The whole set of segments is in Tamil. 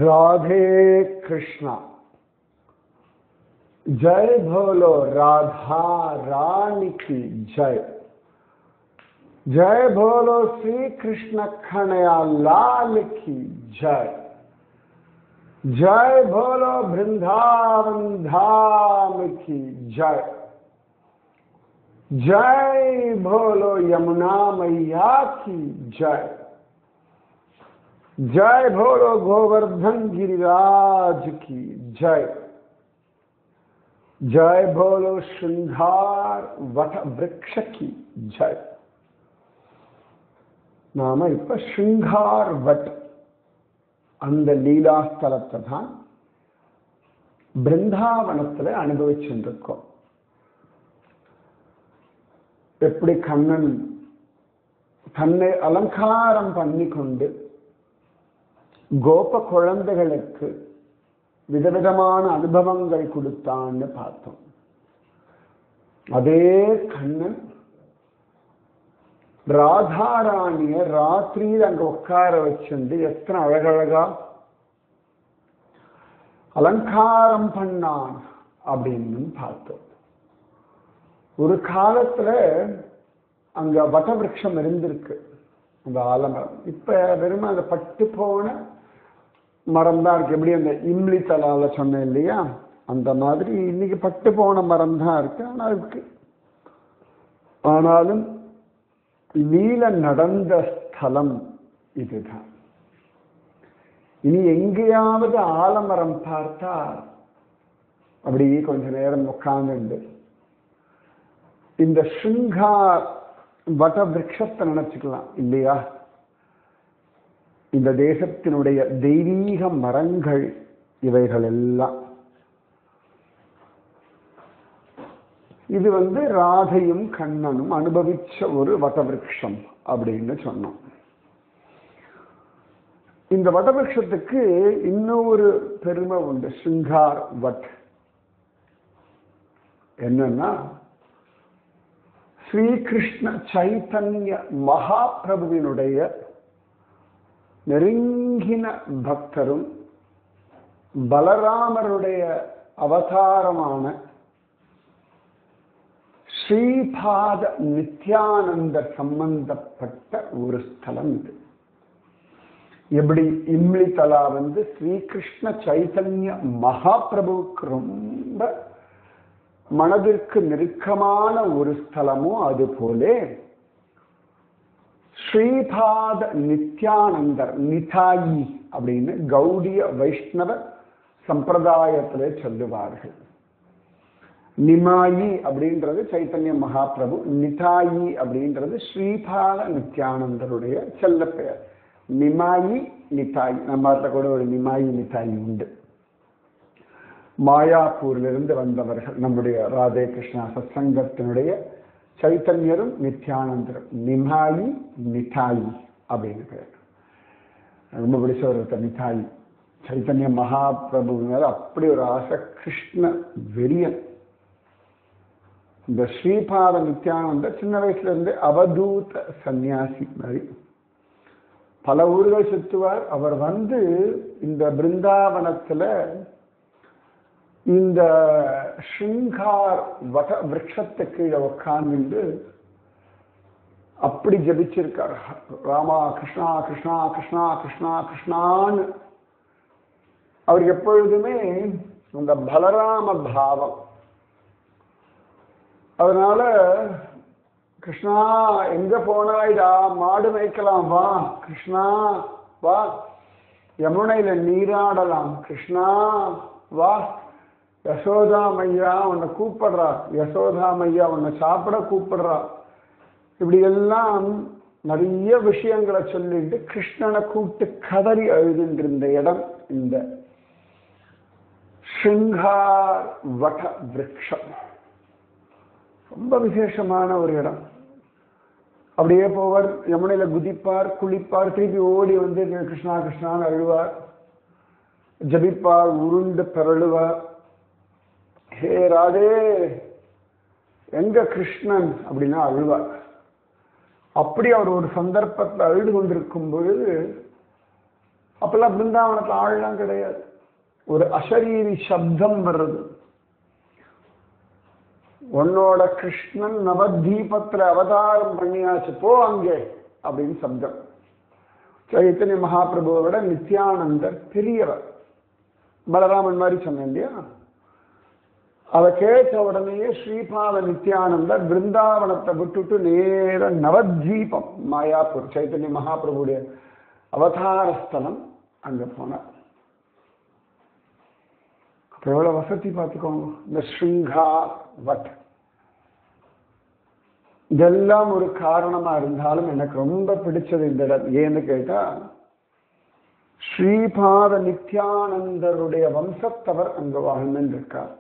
राधे कृष्णा। जय बोलो राधा रानी की जय। जय बोलो श्री कृष्ण कन्हैया लाल की जय। जय बोलो वृंदावन धाम की जय। जय बोलो यमुना मैया की जय। जय बोलो गोवर्धन गिरिराज की जय। जय बोलो श्रृंगार वट वृक्ष की जय। நாம இப்ப ஸ்ருங்கார் வட் அந்த லீலாஸ்தலத்தை தான் பிருந்தாவனத்துல அனுபவிச்சுருக்கோம். எப்படி கண்ணன் தன்னை அலங்காரம் பண்ணி கொண்டு கோப குழந்தைகளுக்கு விதவிதமான அனுபவங்கள் கொடுத்தான்னு பார்த்தோம். அதே கண்ணன் ராதாராணிய ராத்திரியில் அங்க உட்கார வச்சிருந்து எத்தனை அழகழகா அலங்காரம் பண்ணான் அப்படின்னு பார்த்தோம். ஒரு காலத்துல அங்க வடவிருட்சம் இருந்திருக்கு, அந்த ஆலமரம். இப்ப வெறும் அந்த பட்டு போன மரம் தான் இருக்கு. எப்படி அந்த இம்லி தலால சொன்னேன் இல்லையா, அந்த மாதிரி இன்னைக்கு பட்டு போன மரம் தான் இருக்கு. ஆனா இருக்கு. ஆனாலும் லீல நடந்த ஸ்தலம் இதுதான். இனி எங்கேயாவது ஆலமரம் பார்த்தா அப்படியே கொஞ்ச நேரம் உட்கார்ந்து இந்த ஸ்ருங்கார் வட விருட்சத்தை நினைச்சுக்கலாம் இல்லையா. இந்த தேசத்தினுடைய தெய்வீக மரங்கள் இவைகள் எல்லாம். இது ராதையும் கண்ணனும் அனுபவிச்ச ஒரு வடவிருட்சம் அப்படின்னு சொன்னோம். இந்த வடவிருட்சத்துக்கு இன்னொரு பெருமை உண்டு. ஸ்ருங்கார் வட் என்னன்னா, ஸ்ரீகிருஷ்ண சைத்தன்ய மகாபிரபுவினுடைய நெருங்கின பக்தரும் பலராமருடைய அவதாரமான ஸ்ரீபாத நித்யானந்தர் சம்பந்தப்பட்ட ஒரு ஸ்தலம் இது. எப்படி இம்லி தலா ஸ்ரீகிருஷ்ண சைத்தன்ய மகாபிரபுவுக்கு ரொம்ப மனதிற்கு நெருக்கமான ஒரு ஸ்தலமோ, அது போல ஸ்ரீபாத நித்யானந்தர் நிதாயி அப்படின்னு கௌடிய வைஷ்ணவ சம்பிரதாயத்திலே சொல்லுவார்கள். நிமாயி அப்படின்றது சைத்தன்ய மகாபிரபு, நிதாயி அப்படின்றது ஸ்ரீபாத நித்யானந்தருடைய செல்ல பெயர். நிமாயி நிதாயி, நம்ம கூட ஒரு நிமாயி நிதாயி உண்டு. மாயாப்பூரிலிருந்து வந்தவர்கள் நம்முடைய ராதே கிருஷ்ணா சத்சங்கத்தினுடைய சைத்தன்யரும் நித்யானந்தரும். நிமாயி நிதாயி அப்படின்னு பெயர். ரொம்ப பிடிச்ச ஒரு நிதாயி. சைத்தன்ய மகாபிரபு மேல அப்படி ஒரு ஆசை, கிருஷ்ண வெறியன். இந்த ஸ்ரீபாத நித்யானந்தர் சின்ன வயசுல இருந்து அவதூத சன்னியாசி மாதிரி பல ஊர்கள் சுற்றுவார். அவர் இந்த பிருந்தாவனத்துல இந்த ஸ்ருங்கார் வட விருட்சத்துக்கு உட்கார்ந்து அப்படி ஜபிச்சிருக்கார். ராமா கிருஷ்ணா கிருஷ்ணா கிருஷ்ணா கிருஷ்ணா கிருஷ்ணான்னு. அவருக்கு எப்பொழுதுமே அந்த பலராம பாவம். அதனால கிருஷ்ணா எங்க போனாய்டா, மாடு மேய்க்கலாம் வா, கிருஷ்ணா வா, யமுனையில நீராடலாம், கிருஷ்ணா வா, யசோதா மையா உன்னை கூப்பிடுறா, யசோதா மையா உன்னை சாப்பிட கூப்பிடுறா. இப்படி எல்லாம் நிறைய விஷயங்களை சொல்லிட்டு கிருஷ்ணனை கூப்பிட்டு கதறி அழுதுன்ற இடம் இந்த ஸ்ருங்கார் வட விருட்சம். ரொம்ப விசேஷமான ஒரு இடம். அப்படியே போவார், யமுனையில குதிப்பார், குளிப்பார், திருப்பி ஓடி கிருஷ்ணா கிருஷ்ணான்னு அழுவார், ஜபிப்பார், உருண்டு பிறழுவார். ஹே ராதே எங்க கிருஷ்ணன் அப்படின்னா அழுவார். அப்படி அவர் ஒரு சந்தர்ப்பத்தில் அழுது கொண்டிருக்கும் பொழுது அப்பெல்லாம் பிருந்தாவனத்துல ஆழலாம் கிடையாது. ஒரு அசரீரி சப்தம் வர்றது. உன்னோட கிருஷ்ணன் நவதீபத்துல அவதாரம் பண்ணியாச்சு, போ அங்கே அப்படின்னு சப்தம். சைத்தன்ய மகாபிரபுவை விட நித்யானந்தர் பெரியவர். பலராமன் மாதிரி சொன்னேன் இல்லையா? அதை கேட்ட உடனேயே ஸ்ரீபாத நித்யானந்தர் பிருந்தாவனத்தை விட்டுட்டு நேர நவதீபம் மாயாப்பூர் சைத்தன்ய மகாபிரபுடைய அவதாரஸ்தலம் அங்க போனார். அப்ப எவ்வளவு வசதி பார்த்துக்கோங்க. இந்த ஸ்ருங்கா வட் இதெல்லாம் ஒரு காரணமா இருந்தாலும் எனக்கு ரொம்ப பிடிச்சது இந்த இடம். ஏன்னு கேட்டா, ஸ்ரீபாத நித்யானந்தருடைய வம்சத்தவர் அங்க வாழ்ந்துட்டு இருக்கார்.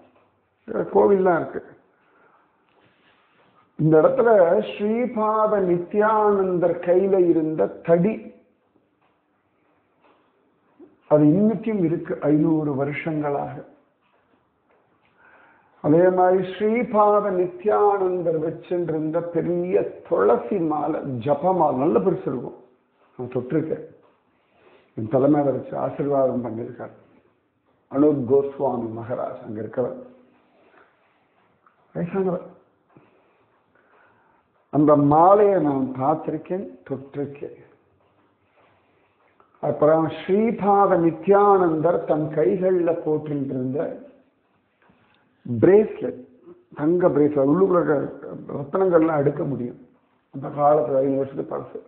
கோவில்லாம் இருக்கு இந்த இடத்துல. ஸ்ரீபாத நித்யானந்தர் கையில இருந்த தடி அது இன்னைக்கும் இருக்கு 500 வருஷங்களாக. அதே மாதிரி ஸ்ரீபாத நித்யானந்தர் வச்சுருந்த பெரிய துளசி மாலை, ஜபமாலை, நல்ல பெருசு இருக்கும். நான் தொட்டிருக்கேன். என் தலைமையில வச்சு ஆசீர்வாதம் பண்ணியிருக்கார் அனூப் கோஸ்வாமி மகாராஜ். அங்க இருக்கவர் வயசானவர். அந்த மாலையை நான் பார்த்திருக்கேன், தொட்டிருக்கேன். அப்புறம் ஸ்ரீபாத நித்யானந்தர் தன் கைகளில் போட்டிருந்த இருந்த பிரேஸ்லெட், தங்க பிரேஸ்லெட், உள்ளுக்குள்ள ரத்தனங்கள்லாம் எடுக்க முடியும். அந்த காலத்துல 5 வருஷத்துக்கு பழசு.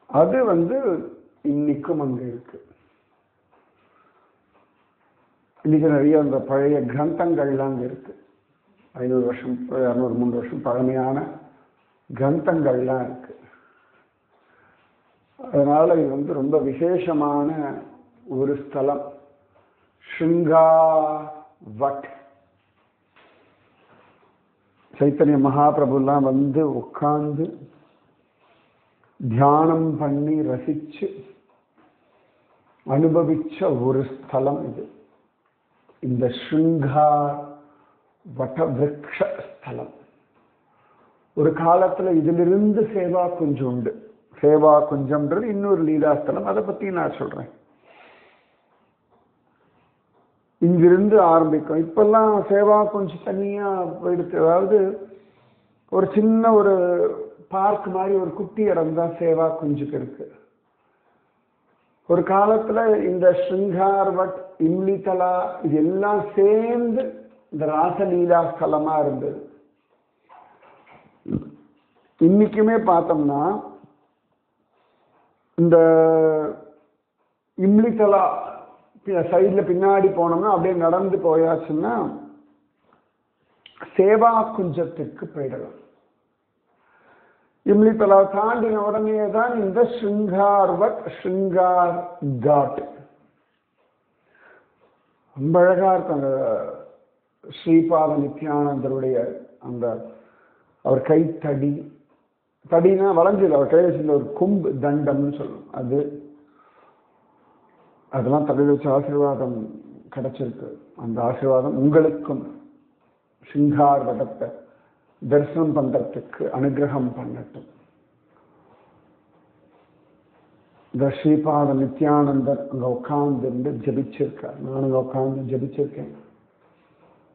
அது இன்னைக்கும் அங்க இருக்கு. இன்னைக்கு நிறைய அந்த பழைய கிரந்தங்கள்லாம் அங்க இருக்கு. 500 வருஷம் 200 300 வருஷம் பழமையான கிரந்தங்கள்லாம் இருக்கு. அதனால இது ரொம்ப விசேஷமான ஒரு ஸ்தலம். ஸ்ருங்கா வட். சைத்தன்ய மகாபிரபுலாம் உட்கார்ந்து தியானம் பண்ணி ரசிச்சு அனுபவிச்ச ஒரு ஸ்தலம் இது. இந்த ஸ்ருங்கா வடவிருக்ஷ ஸ்தலம். ஒரு காலத்துல இதிலிருந்து சேவா குஞ்சம் உண்டு. சேவா குஞ்சம்ன்றது இன்னொரு லீலாஸ்தலம். அதை பத்தி நான் சொல்றேன். இங்கிருந்து ஆரம்பிக்கும். இப்பெல்லாம் சேவா குஞ்சம் தனியா போயிடுச்சு. அதாவது ஒரு சின்ன ஒரு பார்க் மாதிரி ஒரு குட்டி இடம் தான் சேவா குஞ்சுக்கு இருக்கு. ஒரு காலத்துல இந்த ஸ்ருங்கார்வட், இம்லிதலா இது எல்லாம் சேர்ந்து இந்த ராசலீலா ஸ்தலமா இருந்தது. இன்னைக்குமே பார்த்தோம்னா இந்த இம்லிதலா சைட்ல பின்னாடி போனோம்னா அப்படியே நடந்து போயாச்சுன்னா சேவா குஞ்சத்துக்கு போயிடலாம். இம்லிதலா தாண்டின உடனே தான் இந்த ஸ்ருங்கார்வட், ஸ்ருங்கார் காட். ரொம்ப அழகா இருக்கும். அந்த ஸ்ரீபாத நித்யானந்தருடைய அந்த அவர் கைத்தடி, தடினா வளைஞ்சது, அவர் கையில் வச்சிருந்த ஒரு கொம்பு தண்டம்னு சொல்லும். அதெல்லாம் தலையில் வச்சு ஆசீர்வாதம் கிடைச்சிருக்கு. அந்த ஆசீர்வாதம் உங்களுக்கும் சிங்கார் வடத்தை தரிசனம் பண்றதுக்கு அனுகிரகம் பண்ணட்டும். இந்த ஸ்ரீபாத நித்யானந்தர் அங்க உட்கார்ந்து ஜபிச்சிருக்கார். நான் அங்க உட்கார்ந்து ஜபிச்சிருக்கேன்.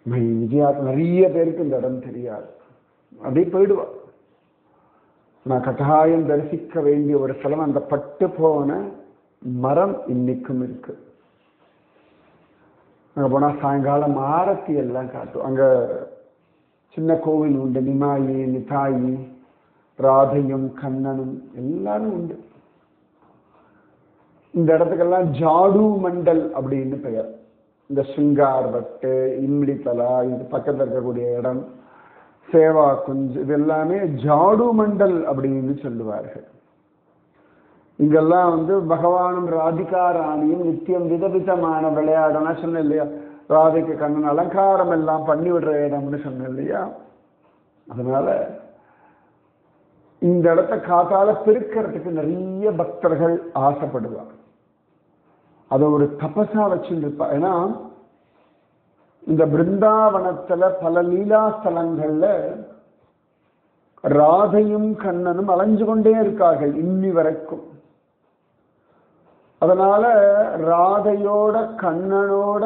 விஜயாத் நிறைய பேருக்கு இந்த இடம் தெரியாது. அப்படியே போயிடுவா. நான் கட்டாயம் தரிசிக்க வேண்டிய ஒரு ஸ்தலம். அந்த பட்டு போன மரம் இன்னைக்கும் இருக்கு. அங்க போனா சாயங்காலம் ஆரத்தி எல்லாம் காட்டும். அங்க சின்ன கோவில் உண்டு. நிமாயி, நிதாயி, ராதையும் கண்ணனும் எல்லாரும் உண்டு. இந்த இடத்துக்கெல்லாம் ஜாடு மண்டல் அப்படின்னு பெயர். இந்த ஸ்ருங்கார்வட்டு, இம்லிதலா, இது பக்கத்தில் இருக்கக்கூடிய இடம், சேவா குஞ்சு, இது எல்லாமே ஜாடு மண்டல் அப்படின்னு சொல்லுவார்கள். இங்கெல்லாம் பகவானும் ராதிகா ராணியும் நித்தியம் விதவிதமான விளையாடனா சொன்னேன் இல்லையா? ராதைக்கு கண்ணன் அலங்காரம் எல்லாம் பண்ணி விடுற இடம்னு சொன்னேன் இல்லையா? அதனால இந்த இடத்த காத்தால பெருக்கிறதுக்கு நிறைய பக்தர்கள் ஆசைப்படுவாங்க. அதை ஒரு தபசா வச்சுருப்பா. ஏன்னா இந்த பிருந்தாவனத்துல பல லீலாஸ்தலங்கள்ல ராதையும் கண்ணனும் அலைஞ்சு கொண்டே இருக்கார்கள் இன்னி வரைக்கும். அதனால ராதையோட கண்ணனோட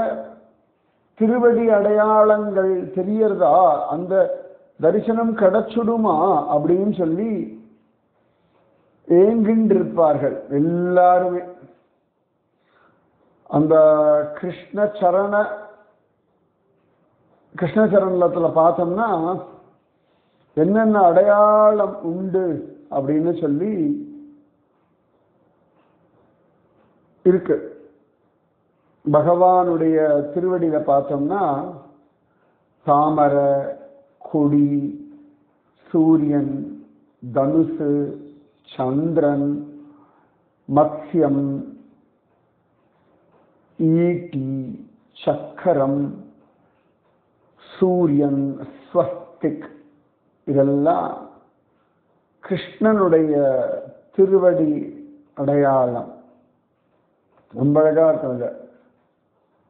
திருவடி அடையாளங்கள் தெரியறதா, அந்த தரிசனம் கிடைச்சுடுமா அப்படின்னு சொல்லி ஏங்கின்றிருப்பார்கள் எல்லாருமே. அந்த கிருஷ்ணச்சரணத்துல பார்த்தோம்னா என்னென்ன அடையாளம் உண்டு அப்படின்னு சொல்லி இருக்கு. பகவானுடைய திருவடியில பார்த்தோம்னா தாமரை, கொடி, சூரியன், தனுசு, சந்திரன், மத்ஸ்யம், ஈட்டி, சக்கரம், சூரியன், ஸ்வஸ்திக், இதெல்லாம் கிருஷ்ணனுடைய திருவடி அடையாளம். ரொம்ப அழகா இருக்காங்க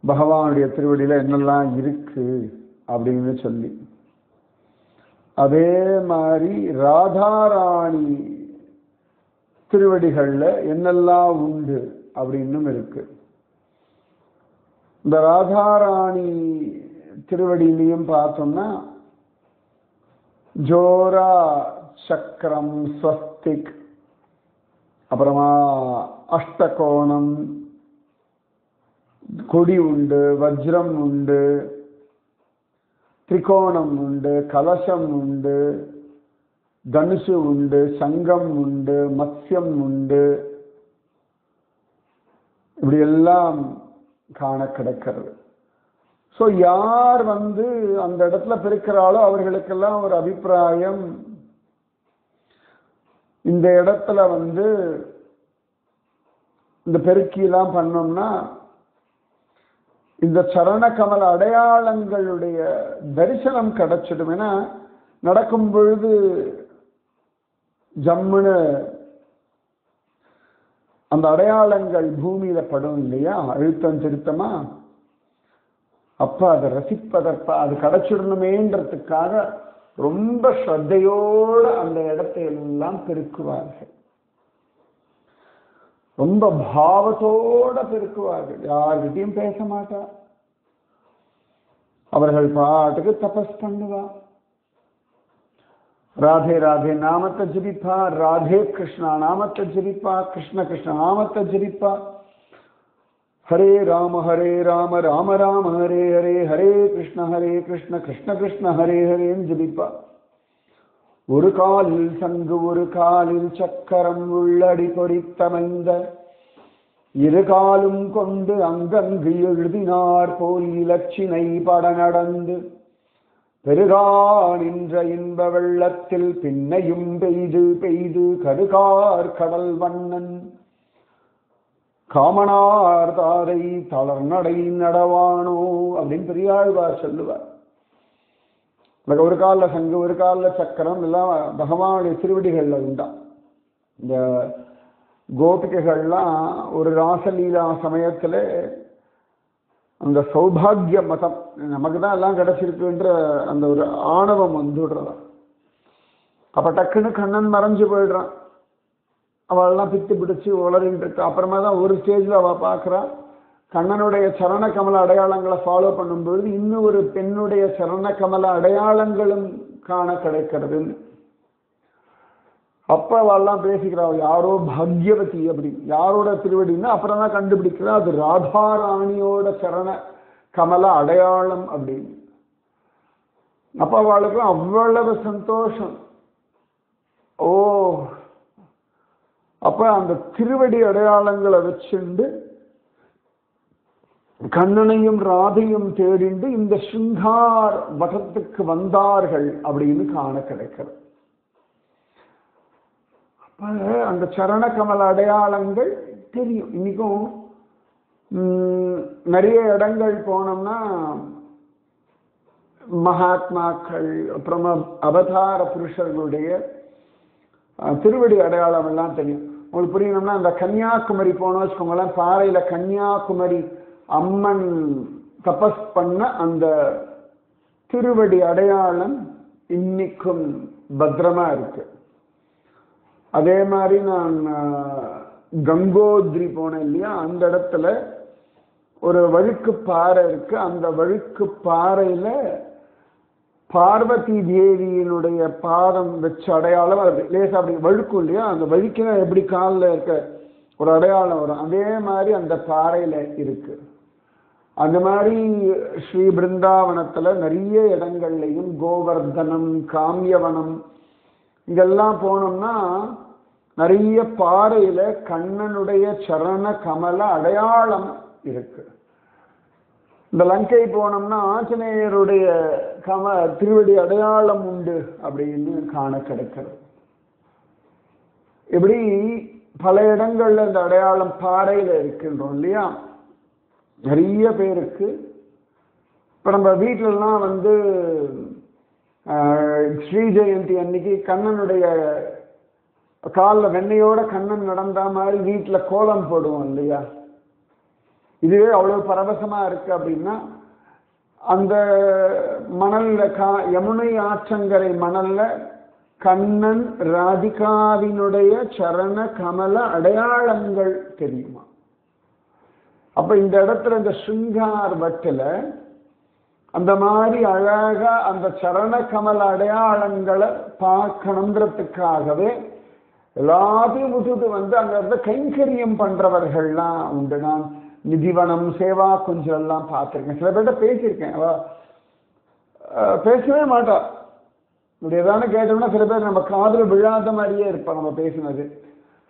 பகவானுடைய திருவடியில என்னெல்லாம் இருக்கு அப்படின்னு சொல்லி. அதே மாதிரி ராதாராணி திருவடிகள்ல என்னெல்லாம் உண்டு அப்படின்னும் இருக்கு. இந்த ராதாராணி திருவடியிலையும் பார்த்தோம்னா ஜோரா, சக்கரம், ஸ்வஸ்திக், அப்புறமா அஷ்டகோணம், கொடி உண்டு, வஜ்ரம் உண்டு, திரிகோணம் உண்டு, கலசம் உண்டு, தனுசு உண்டு, சங்கம் உண்டு, மத்ஸ்யம் உண்டு, இப்படி எல்லாம் காண கிடைக்கிறது. ஸோ யார் அந்த இடத்துல பிறக்கிறாளோ அவர்களுக்கெல்லாம் ஒரு அபிப்பிராயம், இந்த இடத்துல இந்த பெருக்கிலாம் பண்ணோம்னா இந்த சரண கமல அடையாளங்களுடைய தரிசனம் கிடைச்சிடும். ஏன்னா நடக்கும் பொழுது ஜம்முன்னு அந்த அடையாளங்கள் பூமியில படும் இல்லையா, அழுத்தம் திருத்தமா. அப்ப அதை ரசிப்பதற்ப அது கிடைச்சிடணுமேன்றதுக்காக ரொம்ப ஸ்ரத்தையோடு அந்த இடத்தை எல்லாம் பெருக்குவார்கள். ரொம்ப பாவத்தோட பெருக்குவார்கள். யார்கிட்டையும் பேச மாட்டா, அவர்கள் பாட்டுக்கு தபஸ் பண்ணுவா. ராதே ராதே நாமத்தை ஜபிப்பா, ராதே கிருஷ்ணா நாமத்தை ஜபிப்பா, கிருஷ்ண கிருஷ்ண நாமத்தை ஜபிப்பா. ஹரே ராம ராம ராம ஹரே ஹரே, ஹரே கிருஷ்ண கிருஷ்ண கிருஷ்ண ஹரே ஹரேன்னு ஜபிப்பா. ஒரு காலில் சங்கு ஒரு காலில் சக்கரம் உள்ளடி பொறித்தமைந்த இரு காலும் கொண்டு அங்கங்கு எழுதினார் போல் இலச்சினை பட நடந்து பெருகா நின்ற இன்ப வெள்ளத்தில் பின்னையும் பெய்து பெய்து கருகார் கடல் வண்ணன் காமனார் தாரை தளர்நடை நடவானோ அப்படின்னு பெரியாழ்வார் சொல்லுவார். ஒரு காலில் சங்கு ஒரு காலில் சக்கரம் எல்லாம் பகவானுடைய திருவடிகள்ல உண்டாம். இந்த கோபிகைகள்லாம் ஒரு ராசலீலா சமயத்துல அந்த சௌபாகிய மதம் நமக்கு தான் எல்லாம் கிடைச்சிருக்குன்ற அந்த ஒரு ஆணவம் வந்துடுறதா. அப்ப டக்குன்னு கண்ணன் மறைஞ்சு போயிடுறான். அவளெல்லாம் பித்து பிடிச்சு உளறிட்டு இருக்கா. அப்புறமா தான் ஒரு ஸ்டேஜ்ல அவ பாக்குறா கண்ணனுடைய சரண கமல அடையாளங்களை ஃபாலோ பண்ணும்பொழுது இன்னும் ஒரு பெண்ணுடைய சரண கமல அடையாளங்களும் காண கிடைக்கிறது. அப்ப அவெல்லாம் பேசிக்கிறா, யாரோ பாக்யவதி அப்படி, யாரோட திருவடின்னா அப்புறம் தான் கண்டுபிடிக்கிறா அது ராதாராணியோட சரண கமல அடையாளம் அப்படின்னு. அப்ப அவளுக்கு அவ்வளவு சந்தோஷம். ஓ, அப்ப அந்த திருவடி அடையாளங்களை வச்சுண்டு கண்ணனையும் ராதையும் தேடிண்டு இந்த சிங்கார் வட்டத்துக்கு வந்தார்கள் அப்படின்னு காண கிடைக்கிறது. அப்ப அந்த சரண கமல அடையாளங்கள் தெரியும். இன்னைக்கும் நிறைய இடங்கள் போனோம்னா மகாத்மாக்கள் அப்புறமா அவதார புருஷர்களுடைய திருவடி அடையாளம் எல்லாம் தெரியும். உங்களுக்கு புரியணும்னா அந்த கன்னியாகுமரி போனோம் வச்சுக்கோங்களேன், பாறையில கன்னியாகுமரி அம்மன் தபஸ் பண்ண அந்த திருவடி அடையாளம் இன்னைக்கும் பத்திரமா இருக்கு. அதே மாதிரி நான் கங்கோத்ரி போனேன் இல்லையா, அந்த இடத்துல ஒரு வழுக்கு பாறை இருக்கு. அந்த வழுக்கு பாறையில பார்வதி தேவியினுடைய பாதம் வச்ச அடையாளம் லேசா அப்படி வழுக்கும் இல்லையா, அந்த வழுக்கினா எப்படி காலில் இருக்க ஒரு அடையாளம் வரும், அதே மாதிரி அந்த பாறையில இருக்கு. அந்த மாதிரி ஸ்ரீ பிருந்தாவனத்துல நிறைய இடங்கள்லையும் கோவர்தனம், காமியவனம் இங்கெல்லாம் போனோம்னா நிறைய பாறையில கண்ணனுடைய சரண கமல அடையாளம் இருக்கு. இந்த லங்கை போனோம்னா ஆஞ்சநேயருடைய திருவடி அடையாளம் உண்டு அப்படின்னு காண கிடைக்கிறது. இப்படி பல இடங்கள்ல இந்த அடையாளம் பாறையில இருக்கின்றோம் இல்லையா. நிறைய பேருக்கு இப்ப நம்ம வீட்டிலலாம் ஸ்ரீ ஜெயந்தி அன்னைக்கு கண்ணனுடைய காலில் வெண்ணையோட கண்ணன் நடந்த மாதிரி வீட்டுல கோலம் போடுவோம் இல்லையா. இதுவே அவ்வளவு பரவசமா இருக்கு அப்படின்னா அந்த மணல்ல யமுனை ஆற்றங்கரை மணல்ல கண்ணன் ராதிகாவினுடைய சரண கமல அடையாளங்கள் தெரியுமா. அப்ப இந்த இடத்துல இந்த ஸ்ருங்கார் வட்டில அந்த மாதிரி அழகா அந்த சரண கமல அடையாளங்களை பார்க்கணுன்றதுக்காகவே எல்லாத்தையும் விட்டுட்டு அங்க இருந்த கைங்கரியம் பண்றவர்கள்லாம் உண்டு. நான் நிதிவனம், சேவா கொஞ்சம் எல்லாம் பார்த்துருக்கேன். சில பேர்கிட்ட பேசியிருக்கேன். பேசவே மாட்டா. இப்படி ஏதானு கேட்டோம்னா சில பேர் நம்ம காதுல விழாத மாதிரியே இருப்பா நம்ம பேசினது.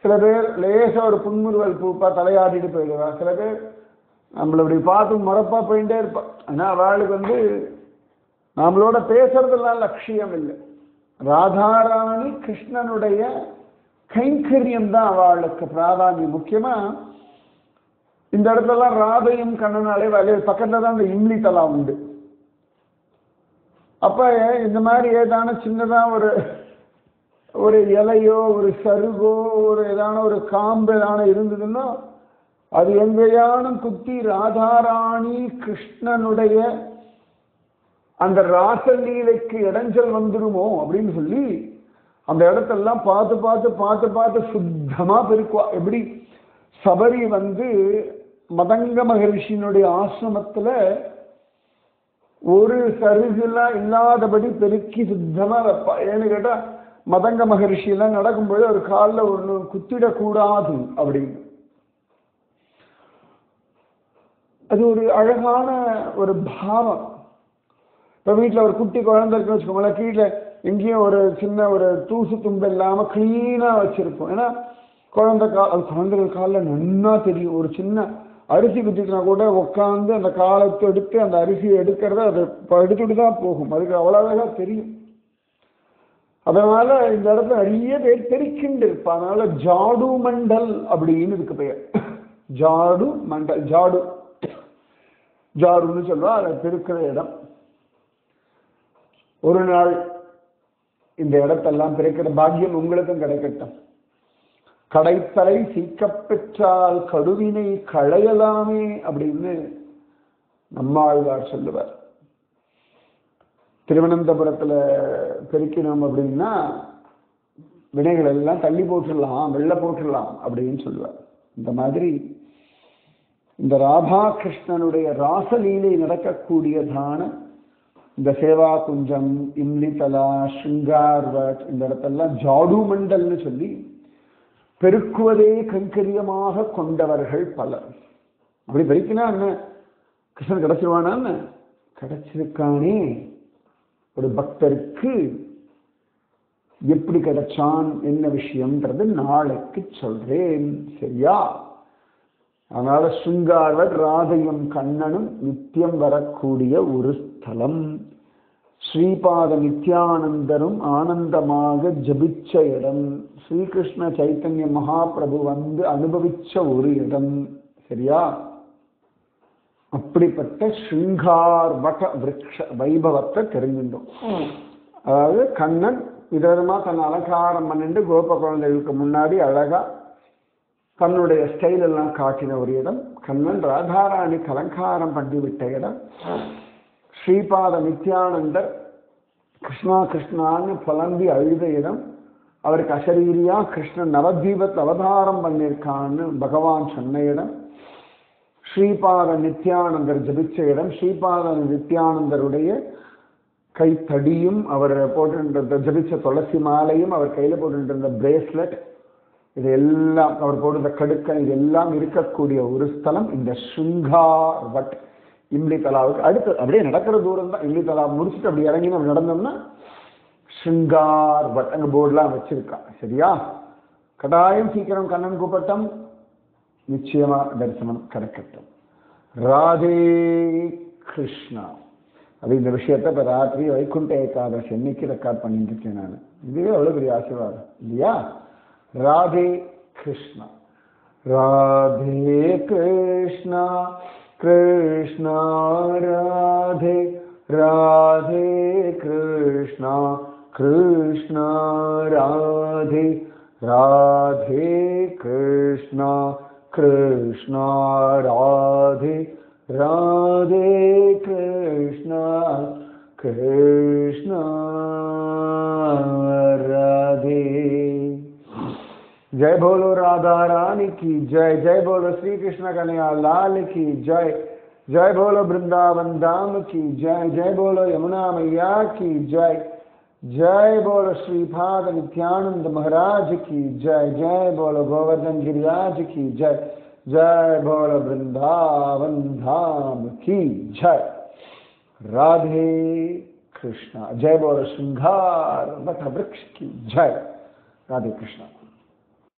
சில பேர் லேசா ஒரு புன்முறுவல் பூப்பா தலையாடிட்டு போயிடுவா. சில பேர் நம்மள இப்படி பார்த்து மறப்பா போயிட்டே இருப்பா. ஆனா அவளுக்கு நம்மளோட பேசுறதெல்லாம் லட்சியம் இல்லை. ராதாராணி கிருஷ்ணனுடைய கைங்கரியம் தான் அவளுக்கு பிராதானியம். முக்கியமா இந்த இடத்துலலாம் ராதையும் கண்ணனாலே பக்கத்துல தான் இந்த இம்லி தலா உண்டு. அப்ப இந்த மாதிரி ஏதான சின்னதா ஒரு இலையோ ஒரு சருகோ ஒரு ஏதான ஒரு காம்பு ஏதான இருந்ததுன்னா அது எங்கேயான குத்தி ராதாராணி கிருஷ்ணனுடைய அந்த ராசலீலைக்கு இடைஞ்சல் வந்துருமோ அப்படின்னு சொல்லி அந்த இடத்தெல்லாம் பார்த்து பார்த்து பார்த்து பார்த்து சுத்தமா பெருக்குவா. எப்படி சபரி மதங்க மகரிஷியினுடைய ஆசிரமத்துல ஒரு சருகுலாம் இல்லாதபடி பெருக்கி சுத்தமா வைப்பா. ஏன்னு கேட்டா மதங்க மகரிஷி எல்லாம் நடக்கும்போது ஒரு காலில் ஒண்ணு குத்திடக்கூடாது அப்படின்னு. அது ஒரு அழகான ஒரு பாவம். இப்ப வீட்டுல ஒரு குட்டி குழந்தை இருக்குன்னு வச்சுக்கோங்களேன், கீழே எங்கேயும் ஒரு சின்ன ஒரு தூசு தும்பு இல்லாம கிளீனா வச்சிருப்போம். ஏன்னா குழந்தைகள் காலில் நன்னா தெரியும். ஒரு சின்ன அரிசி குத்தினா கூட உட்காந்து அந்த காலத்தை எடுத்து அந்த அரிசியை எடுக்கிறத அதை எடுத்துட்டு தான் போகும். அதுக்கு அவ்வளவு தெரியும். அதனால இந்த இடத்துல நிறைய பேர் பெருக்கிண்டு இருப்பா. அதனால ஜாடு மண்டல் அப்படின்னு இதுக்கு பெயர். ஜாடு மண்டல், ஜாடுன்னு சொல்லுவா. அதை பெருக்கிற இடம். ஒரு நாள் இந்த இடத்தெல்லாம் பெருக்கிற பாக்கியம் உங்களுக்கும் கிடைக்கட்டும். கடைத்தலை சீக்கப்பெற்றால் கடுவினை களையலாமே அப்படின்னு நம்மாழ்வார் சொல்லுவார். திருவனந்தபுரத்துல பெருக்கினோம் அப்படின்னா வினைகள் எல்லாம் தள்ளி போட்டுடலாம், வெள்ள போட்டுடலாம் அப்படின்னு சொல்லுவார். இந்த மாதிரி இந்த ராதா கிருஷ்ணனுடைய ராசலீலை நடக்கக்கூடியதான இந்த சேவா குஞ்சம், இம்லிதலா, ஸ்ருங்கார்வட் இந்த இடத்தெல்லாம் ஜாடு மண்டல்னு சொல்லி பெருக்குவதே கைங்கரியமாக கொண்டவர்கள் பலர். அப்படி பெருக்கினா என்ன கிருஷ்ணன் கிடைச்சிருவானான்னு கிடைச்சிருக்கானே. ஒரு பக்தருக்கு எப்படி கிடைச்சான் என்ன விஷயம்ன்றது நாளைக்கு சொல்றேன், சரியா? அதனால ஸ்ருங்கார்வர் ராதையும் கண்ணனும் நித்தியம் வரக்கூடிய ஒரு ஸ்தலம். ஸ்ரீபாத நித்யானந்தரும் ஆனந்தமாக ஜபிச்ச இடம். ஸ்ரீகிருஷ்ண சைத்தன்ய மகாபிரபு அனுபவிச்ச ஒரு இடம், சரியா? அப்படிப்பட்ட ஸ்ருங்கார் வட விருட்ச வைபவத்தை தெரிஞ்சிட்டோம். அதாவது கண்ணன் விதவிதமா தன் அலங்காரம் பண்ணிட்டு கோப குழந்தைகளுக்கு முன்னாடி அழகா தன்னுடைய ஸ்டைல் எல்லாம் காட்டின ஒரு இடம். கண்ணன் ராதாராணிக்கு அலங்காரம் பண்ணிவிட்ட இடம். ஸ்ரீபாத நித்யானந்தர் கிருஷ்ணா கிருஷ்ணான்னு புலம்பி அழுத இடம். அவருக்கு அசரீரியா கிருஷ்ணன் நவத்வீபத்தில் அவதாரம் பண்ணியிருக்கான்னு பகவான் சொன்ன இடம், ஸ்ரீபாத நித்யானந்தர் ஜபிச்ச இடம், ஸ்ரீபாத நித்யானந்தருடைய கைத்தடியும் அவர் போட்டு ஜபிச்ச துளசி மாலையும் அவர் கையில் போட்டுருந்த பிரேஸ்லெட், இது எல்லாம் அவர் போட்டிருந்த கடுக்கன், இது எல்லாம் இருக்கக்கூடிய ஒரு ஸ்தலம் இந்த ஸ்ருங்கார் வட். இம்லி தலாவுக்கு அடுத்து அப்படியே நடக்கிற தூரம் தான். இம்லி தலா முடிச்சுட்டு அப்படி இறங்கி நம்ம நடந்தோம்னா ஸ்ருங்கார் வட், அங்கே போர்டெலாம் வச்சிருக்கா. சரியா? கட்டாயம் சீக்கிரம் கண்ணன் கூப்பட்டம், நிச்சயமா தரிசனம் கிடைக்கட்டும். ராதே கிருஷ்ணா. அது இந்த விஷயத்தை இப்போ ராத்திரி வைகுண்ட ஏகாதசி என்னைக்கு ரெக்கார்ட் பண்ணிட்டு இருக்கேன் நான். இதுவே அவ்வளோ பெரிய ஆசீர்வாதம் இல்லையா? ராதே கிருஷ்ணா. ராதே கிருஷ்ணா கிருஷ்ணா ராதே, ராதே கிருஷ்ணா கிருஷ்ணா ராதே, ராதே கிருஷ்ணா கிருஷ்ணா ராதே, ராதே கிருஷ்ணா கிருஷ்ணா ராதே. जय बोलो राधा रानी की जय, जय बोलो श्री कृष्ण कन्हैया लाल की जय, जय बोलो वृंदावन धाम की जय, जय बोलो यमुना मैया की जय, जय बोलो श्रीपाद नित्यानंद महाराज की जय, जय बोलो गोवर्धन गिरिराज की जय, जय बोलो वृंदावन धाम की जय. राधे कृष्णा. जय बोलो श्रृंगार वट वृक्ष की जय. राधे कृष्णा.